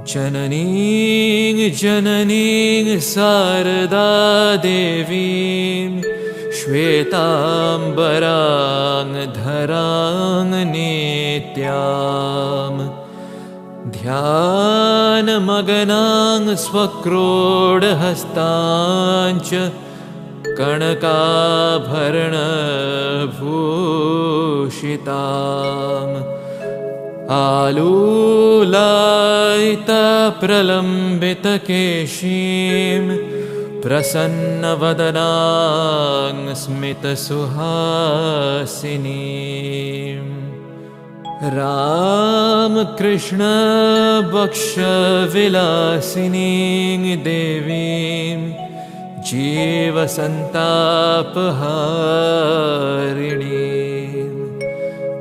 जननीं जननीं शारदा देवीं श्वेताम्बरां धरां नित्याम् ध्यानमग्नां स्वक्रोडहस्ताञ्च कनकाभरणभूषिताम् आलूलायितप्रलम्बितकेशीं प्रसन्नवदनां स्मितसुहासिनीम् रामकृष्णवक्षविलासिनीं देवीं जीवसन्तापहारिणीं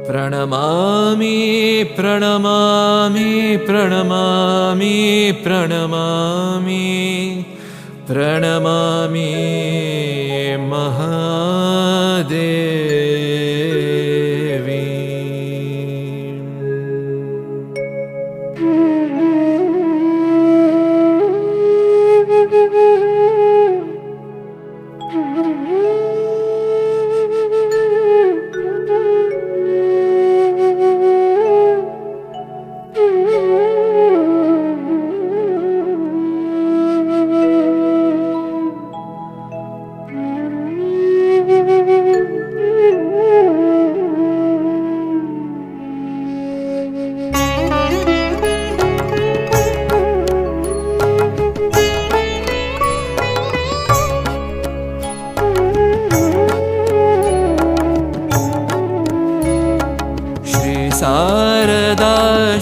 प्रणमामि प्रणमामि प्रणमामि प्रणमामि प्रणमामि महादेवी। शारदा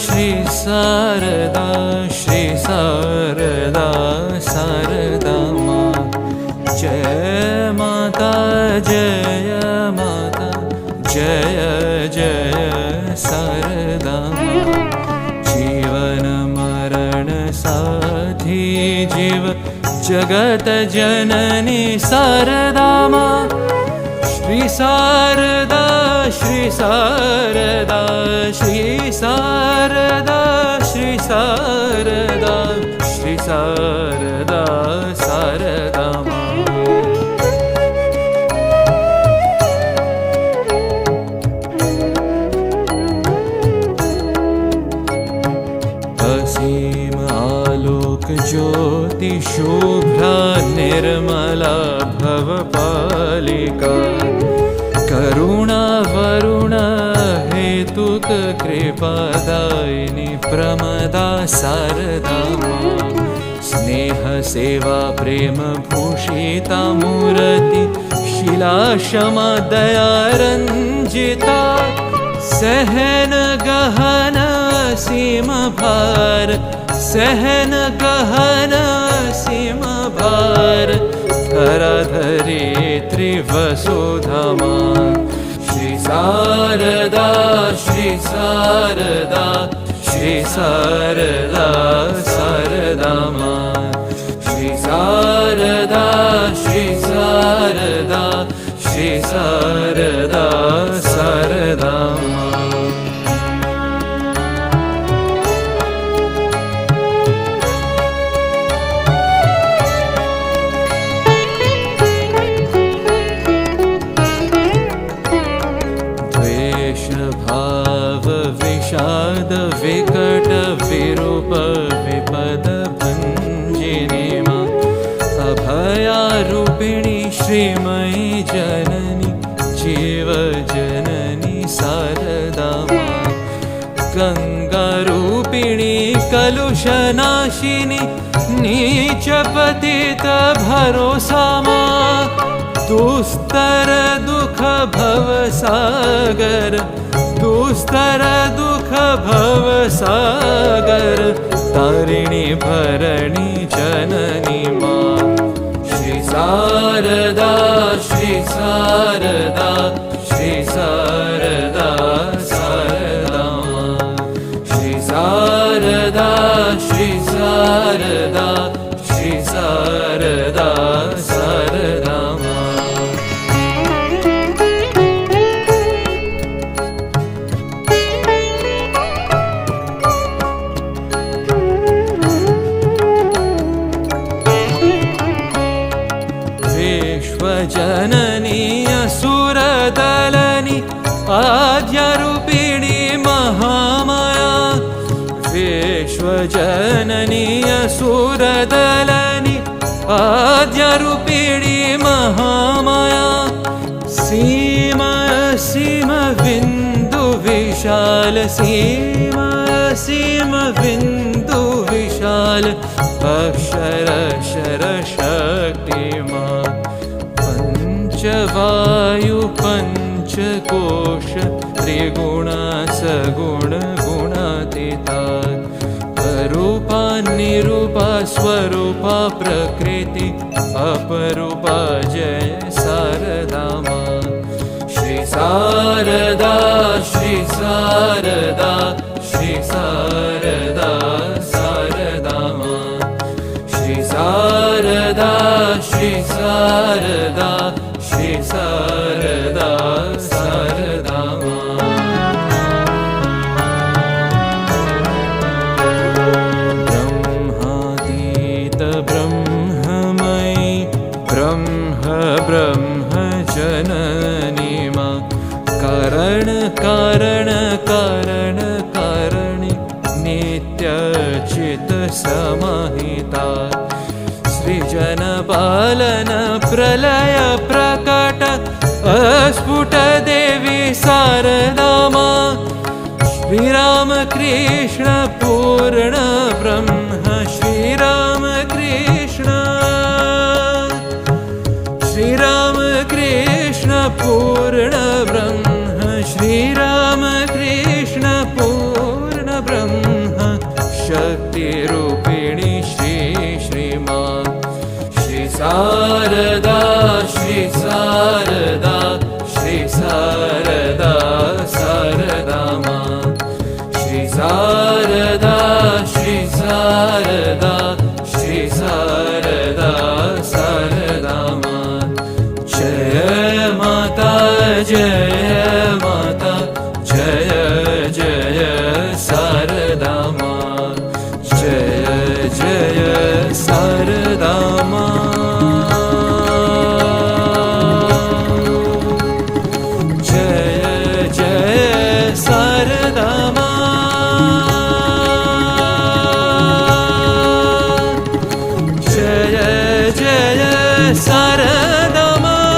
श्री शारदा श्री शारदा शारदा माँ जय माता जय माता जय जय शारदा माँ जीवन मरण साथी जीव जगत जननी शारदा माँ श्री शारदा श्री शारदा श्री शारदा श्री शारदा श्री शारदा शारदा माँ असीम आलोक ज्योति शुभ्रा निर्मला भवपालिका करुणा वरुण हेतुक कृपादायिनी प्रमदा शारदा माँ स्नेह सेवा प्रेम भूषिता मूर्ति शिला क्षमा दया रंजिता सहन गहन सीम भार सहन गहन सीम भार धराधरित्री वसुधा माँ श्री शारदा श्री शारदा श्री शारदा शारदा माँ श्री शारदा श्री शारदा श्री शारदा शारदा माँ भाव विषाद विकट विरूप विपद भंजिनी माँ अभयारूपिणी श्रीमयी जननी जीव जननी शारदा माँ गंगारूपिणी कलुषनाशिनी नीच पतित भरोसा माँ दुस्तर दुख भव सागर दुस्तर दुख भव सागर तारिणी भरणी जननी माँ श्री शारदा श्री शारदा श्री शारदा शारदा माँ श्री शारदा श्री शारदा श्री शारदा शारदा माँ विद्यारूपिणी महामाया विश्वजननी असुरदलनी आद्यरूपिणी महामाया सीमा सीम बिंदु विशाल सीमा सीम बिंदु विशाल अक्षर शर शक्तिमान पंचवायु पंचकोश त्रिगुण सगुण गुणातीता अरूपा निरूपा स्वरूपा प्रकृति अपरूपा जय शारदा मां श्री शारदा श्री शारदा श्री शारदा शारदा मां श्री शारदा श्री शारदा श्री शारदा शारदा मां ब्रह्मातीत ब्रह्ममयी ब्रह्म ब्रह्म जननी मां कारण कारण कारण कारणि नित्य चित समाहिता सृजन पालन प्रलय प्रकट अस्फुट देवी शारदा मां श्रीराम कृष्ण पूर्ण ब्रह्म श्रीराम कृष्ण श्रीराम कृष्ण पूर्ण ब्रह्म श्रीराम कृष्ण पूर्ण ब्रह्म शक्ति रूपिणी श्री श्रीमान श्री शारदा श्री शारदा श्री शारदा शारदा मां श्री शारदा श्री शारदा श्री शारदा शारदा मां जय माता जय माता जय जय शारदा मां जय जय शारदा मां जय जय शारदा मां जय जय शारदा मां